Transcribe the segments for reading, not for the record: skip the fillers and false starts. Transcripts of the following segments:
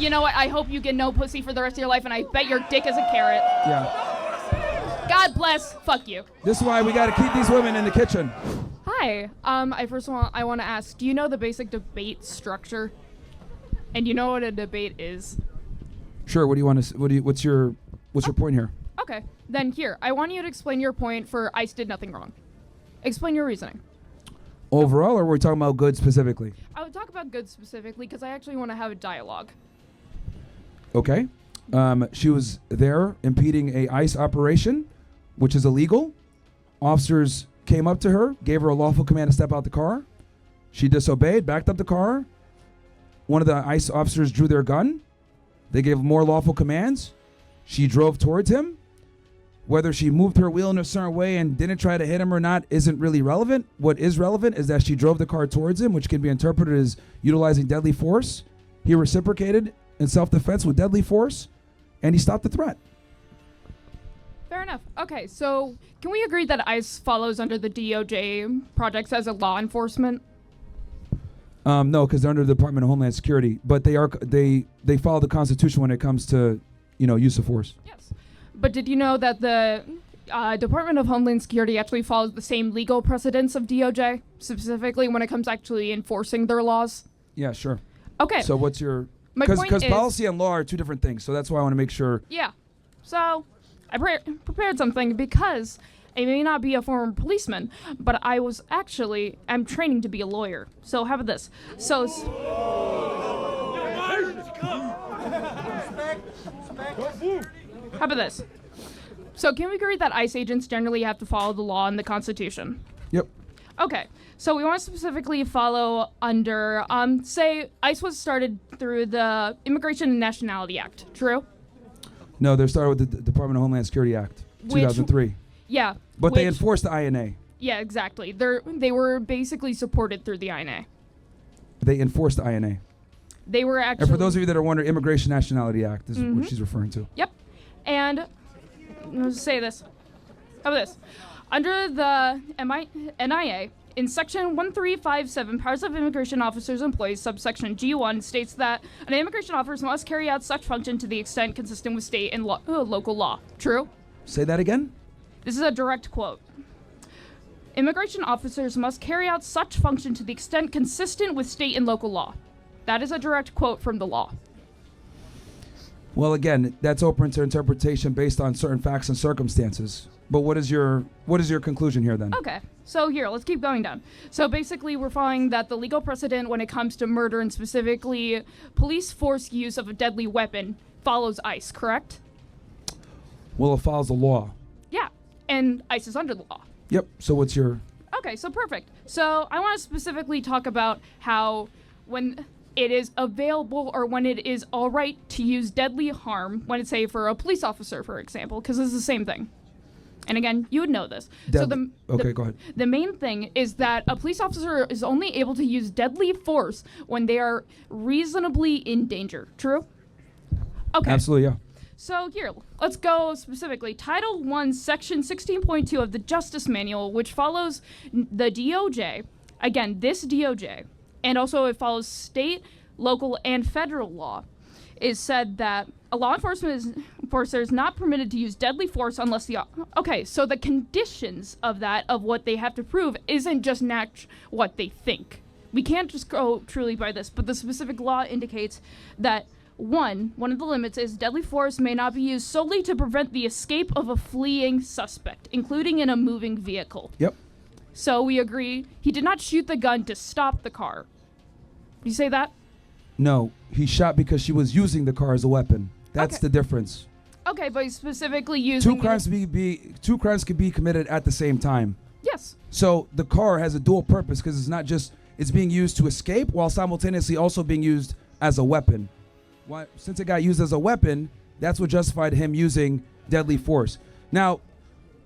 You know what? I hope you get no pussy for the rest of your life, and I bet your dick is a carrot. Yeah. God bless. Fuck you. This is why we got to keep these women in the kitchen. Hi. I want to ask, do you know the basic debate structure? And you know what a debate is? Sure. What do you want to? What's your point here? Okay. Then here, I want you to explain your point for ICE did nothing wrong. Explain your reasoning. Overall, or were we talking about Good specifically? I would talk about Good specifically because I actually want to have a dialogue. Okay. She was there impeding a ICE operation, which is illegal. Officers came up to her, gave her a lawful command to step out the car. She disobeyed, backed up the car. One of the ICE officers drew their gun. They gave more lawful commands. She drove towards him. Whether she moved her wheel in a certain way and didn't try to hit him or not isn't really relevant. What is relevant is that she drove the car towards him, which can be interpreted as utilizing deadly force. He reciprocated in self-defense with deadly force, and he stopped the threat. Fair enough. Okay, so can we agree that ICE follows under the DOJ projects as a law enforcement? No, because they're under the Department of Homeland Security, but they follow the Constitution when it comes to, use of force. Yes, but did you know that the Department of Homeland Security actually follows the same legal precedents of DOJ, specifically when it comes to actually enforcing their laws? Yeah, sure. Okay. So what's your... My point Because is... policy and law are two different things, so that's why I want to make sure... Yeah. So I prepared something because I may not be a former policeman, but I'm training to be a lawyer. So how about this? So... How about this? So can we agree that ICE agents generally have to follow the law and the Constitution? Yep. Okay, so we want to specifically follow under, say, ICE was started through the Immigration and Nationality Act, true? No, they started with the Department of Homeland Security Act, 2003. Yeah. But they enforced the INA. Yeah, exactly. They were basically supported through the INA. They enforced the INA. They were actually... And for those of you that are wondering, Immigration Nationality Act is what she's referring to. Yep. And let's say this. How about this? Under the NIA, in Section 1357, Powers of Immigration Officers and Employees, subsection G1, states that an immigration officer must carry out such function to the extent consistent with state and local law. True? Say that again? This is a direct quote. Immigration officers must carry out such function to the extent consistent with state and local law. That is a direct quote from the law. Well, again, that's open to interpretation based on certain facts and circumstances. But what is your conclusion here then? Okay, so here, let's keep going down. So basically, we're following that the legal precedent when it comes to murder and specifically police force use of a deadly weapon follows ICE, correct? Well, it follows the law. Yeah, and ICE is under the law. Yep, so what's your... Okay, so perfect. So I want to specifically talk about how when it is available or when it is all right to use deadly harm, when it's, say, for a police officer, for example, because it's the same thing. And again, you would know this. Go ahead. The main thing is that a police officer is only able to use deadly force when they are reasonably in danger. True? Okay. Absolutely, yeah. So here, let's go specifically. Title 1, Section 16.2 of the Justice Manual, which follows the DOJ, again, this DOJ, and also it follows state, local, and federal law, is said that a law enforcement enforcer is not permitted to use deadly force unless the... Okay, so the conditions of that, of what they have to prove, isn't just what they think. We can't just go truly by this, but the specific law indicates that one of the limits is deadly force may not be used solely to prevent the escape of a fleeing suspect, including in a moving vehicle. Yep. So we agree he did not shoot the gun to stop the car. You say that? No, he shot because she was using the car as a weapon. That's the difference. Okay, but he's specifically using... Two crimes can be committed at the same time. Yes. So the car has a dual purpose because it's not just... It's being used to escape while simultaneously also being used as a weapon. Since it got used as a weapon, that's what justified him using deadly force. Now,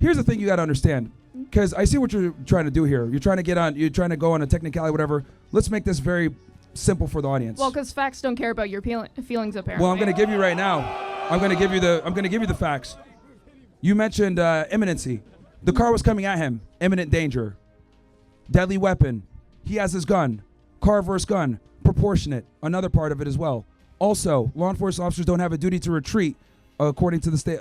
here's the thing you got to understand, because I see what you're trying to do here. You're trying to go on a technicality, whatever. Let's make this very simple for the audience. Well, because facts don't care about your feelings, apparently. Well, I'm going to give you right now. I'm going to give you the facts. You mentioned imminency. The car was coming at him. Imminent danger. Deadly weapon. He has his gun. Car versus gun. Proportionate. Another part of it as well. Also, law enforcement officers don't have a duty to retreat, according to the state,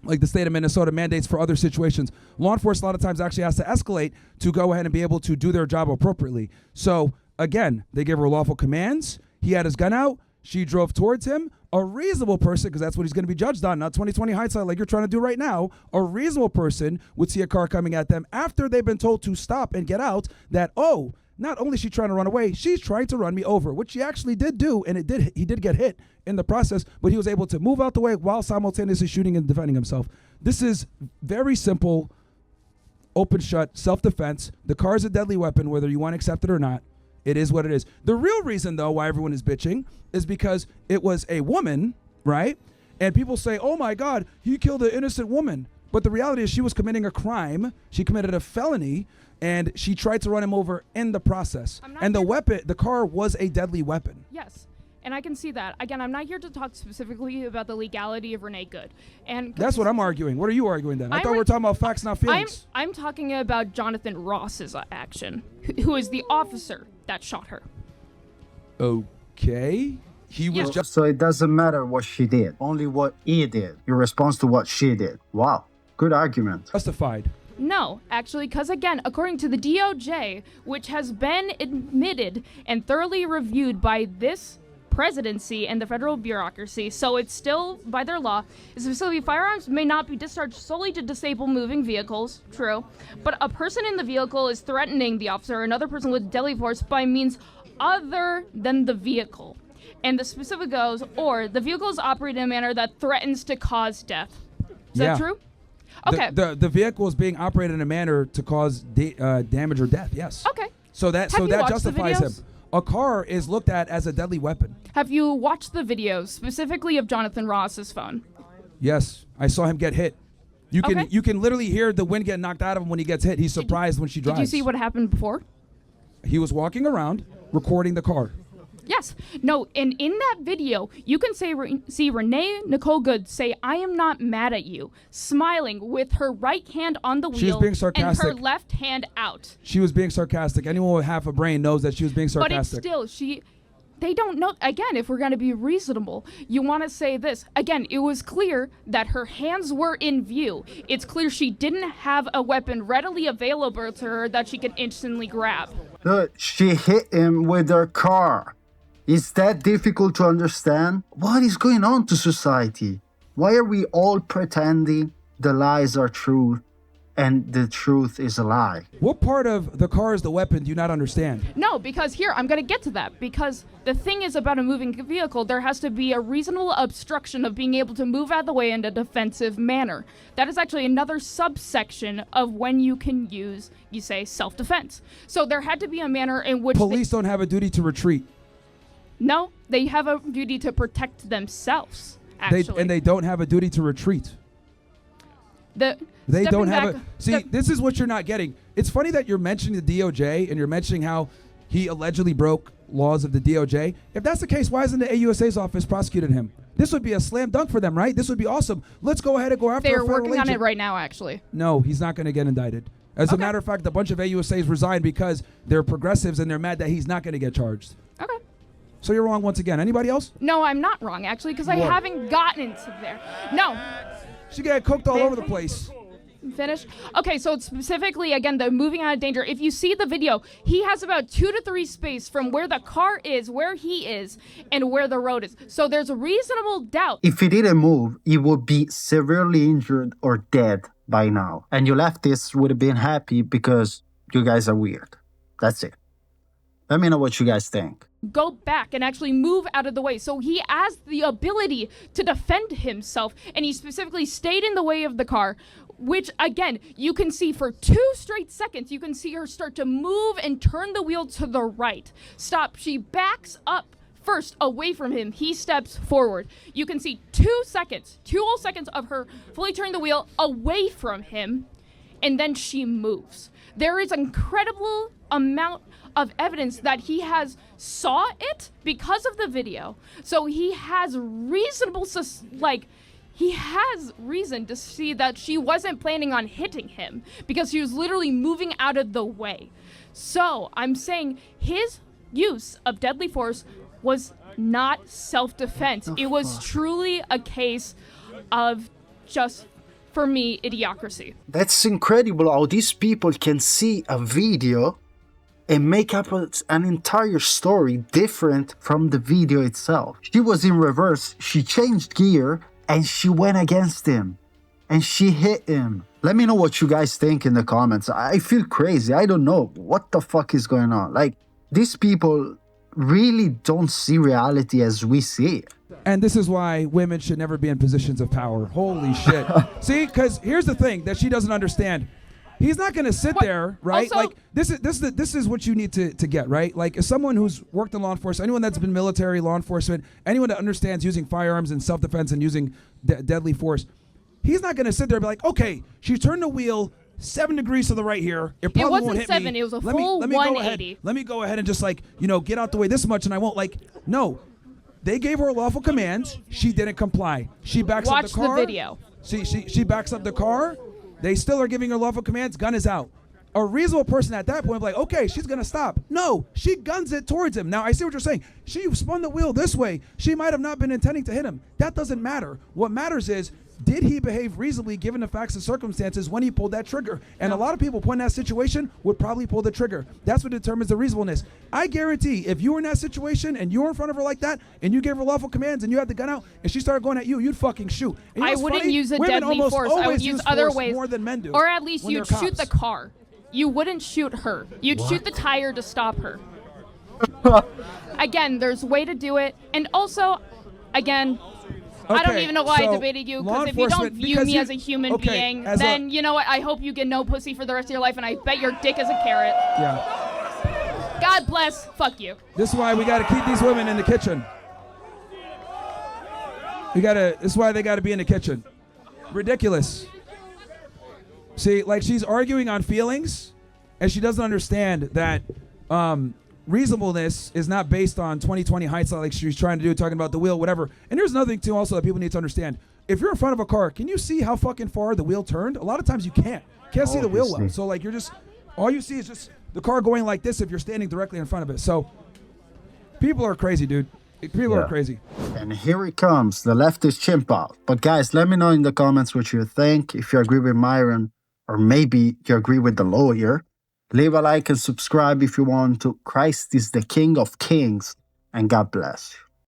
like the state of Minnesota mandates for other situations. Law enforcement a lot of times actually has to escalate to go ahead and be able to do their job appropriately. So again, they gave her lawful commands. He had his gun out. She drove towards him. A reasonable person, because that's what he's going to be judged on, not 20/20 hindsight like you're trying to do right now. A reasonable person would see a car coming at them after they've been told to stop and get out, that, oh, not only is she trying to run away, she's trying to run me over, which she actually did do, and he did get hit in the process, but he was able to move out the way while simultaneously shooting and defending himself. This is very simple, open shut, self-defense. The car is a deadly weapon, whether you want to accept it or not. It is what it is. The real reason, though, why everyone is bitching is because it was a woman, right? And people say, oh my God, he killed an innocent woman. But the reality is she was committing a crime. She committed a felony, and she tried to run him over in the process. And the car was a deadly weapon. Yes. And I can see that. Again, I'm not here to talk specifically about the legality of Renee Good. And that's what I'm arguing. What are you arguing then? I thought we were talking about facts, not feelings. I'm talking about Jonathan Ross's action, who is the officer that shot her. Okay. He was just... So it doesn't matter what she did, only what he did. Your response to what she did. Wow. Good argument. Justified. No, actually, because again, according to the DOJ, which has been admitted and thoroughly reviewed by this presidency and the federal bureaucracy, so it's still by their law, specifically firearms may not be discharged solely to disable moving vehicles, true, but a person in the vehicle is threatening the officer or another person with deadly force by means other than the vehicle. And the specific goes, or the vehicle is operated in a manner that threatens to cause death. Is that true? Okay. The vehicle is being operated in a manner to cause damage or death, yes. Okay. So that justifies him. A car is looked at as a deadly weapon. Have you watched the videos, specifically of Jonathan Ross's phone? Yes. I saw him get hit. You can literally hear the wind get knocked out of him when he gets hit. He's surprised when she drives. Did you see what happened before? He was walking around recording the car. Yes. No, and in that video, you can see Renee Nicole Good say, I am not mad at you, smiling with her right hand on the wheel. She was being sarcastic. And her left hand out. She was being sarcastic. Anyone with half a brain knows that she was being sarcastic. But it's still, they don't know. Again, if we're going to be reasonable, you want to say this. Again, it was clear that her hands were in view. It's clear she didn't have a weapon readily available to her that she could instantly grab. Look, she hit him with her car. Is that difficult to understand? What is going on to society? Why are we all pretending the lies are true and the truth is a lie? What part of the car is the weapon do you not understand? No, because here, I'm going to get to that. Because the thing is about a moving vehicle, there has to be a reasonable obstruction of being able to move out of the way in a defensive manner. That is actually another subsection of when you can use, you say, self-defense. So there had to be a manner in which... Police don't have a duty to retreat. No, they have a duty to protect themselves, actually. They don't have a duty to retreat. They don't have a... See, this is what you're not getting. It's funny that you're mentioning the DOJ and you're mentioning how he allegedly broke laws of the DOJ. If that's the case, why isn't the AUSA's office prosecuting him? This would be a slam dunk for them, right? This would be awesome. Let's go ahead and go after They're working on it right now, actually. No, he's not going to get indicted. As a matter of fact, a bunch of AUSAs resigned because they're progressives and they're mad that he's not going to get charged. Okay. So you're wrong once again. Anybody else? No, I'm not wrong, actually, because I haven't gotten to there. No. She got cooked all over the place. Finish? Okay, so it's specifically, again, the moving out of danger. If you see the video, he has about 2 to 3 space from where the car is, where he is, and where the road is. So there's a reasonable doubt. If he didn't move, he would be severely injured or dead by now. And you leftists would have been happy because you guys are weird. That's it. Let me know what you guys think. Go back and actually move out of the way. So he has the ability to defend himself, and he specifically stayed in the way of the car, which, again, you can see for 2 straight seconds, you can see her start to move and turn the wheel to the right. Stop. She backs up first away from him. He steps forward. You can see 2 whole seconds of her fully turning the wheel away from him, and then she moves. There is an incredible amount of evidence that he has saw it because of the video. So he has reason to see that she wasn't planning on hitting him because she was literally moving out of the way. So I'm saying his use of deadly force was not self-defense. It was truly a case of just, for me, idiocracy. That's incredible how these people can see a video and make up an entire story different from the video itself. She was in reverse, she changed gear, and she went against him. And she hit him. Let me know what you guys think in the comments. I feel crazy. I don't know. What the fuck is going on? Like, these people really don't see reality as we see it. And this is why women should never be in positions of power. Holy shit. See, because here's the thing that she doesn't understand. He's not going to sit there, right? Also, like this is what you need to get, right? Like as someone who's worked in law enforcement, anyone that's been military, law enforcement, anyone that understands using firearms and self-defense and using deadly force, he's not going to sit there and be like, okay, she turned the wheel 7 degrees to the right here. It probably wasn't won't hit 7, me. it was a Let me full go 180. Let me go ahead and just like, get out the way this much and I won't. Like, no. They gave her lawful commands. She didn't comply. She backs up the car. Watch the video. She backs up the car. They still are giving her lawful commands. Gun is out. A reasonable person at that point would be like, okay, she's going to stop. No, she guns it towards him. Now, I see what you're saying. She spun the wheel this way. She might have not been intending to hit him. That doesn't matter. What matters is, did he behave reasonably given the facts and circumstances when he pulled that trigger? And a lot of people put in that situation would probably pull the trigger. That's what determines the reasonableness. I guarantee if you were in that situation and you were in front of her like that and you gave her lawful commands and you had the gun out and she started going at you, you'd fucking shoot. And I wouldn't use a deadly force. I would use other ways. More than men do. Or at least you'd shoot the cops. car. You wouldn't shoot her. You'd shoot the tire to stop her. Again, there's a way to do it. And also, again, I don't even know why I debated you, because if you don't view me as a human being, then you know what? I hope you get no pussy for the rest of your life, and I bet your dick is a carrot. Yeah. God bless. Fuck you. This is why we got to keep these women in the kitchen. This is why they got to be in the kitchen. Ridiculous. See, like she's arguing on feelings, and she doesn't understand that reasonableness is not based on 20/20 hindsight like she's trying to do, talking about the wheel, whatever. And there's another thing, too, also that people need to understand. If you're in front of a car, can you see how fucking far the wheel turned? A lot of times you can't. Can't see the wheel well. So, like, all you see is just the car going like this if you're standing directly in front of it. So, people are crazy, dude. People are crazy. And here it comes, the leftist chimp out. But, guys, let me know in the comments what you think. If you agree with Myron, or maybe you agree with the lawyer. Leave a like and subscribe if you want to. Christ is the King of Kings, and God bless you.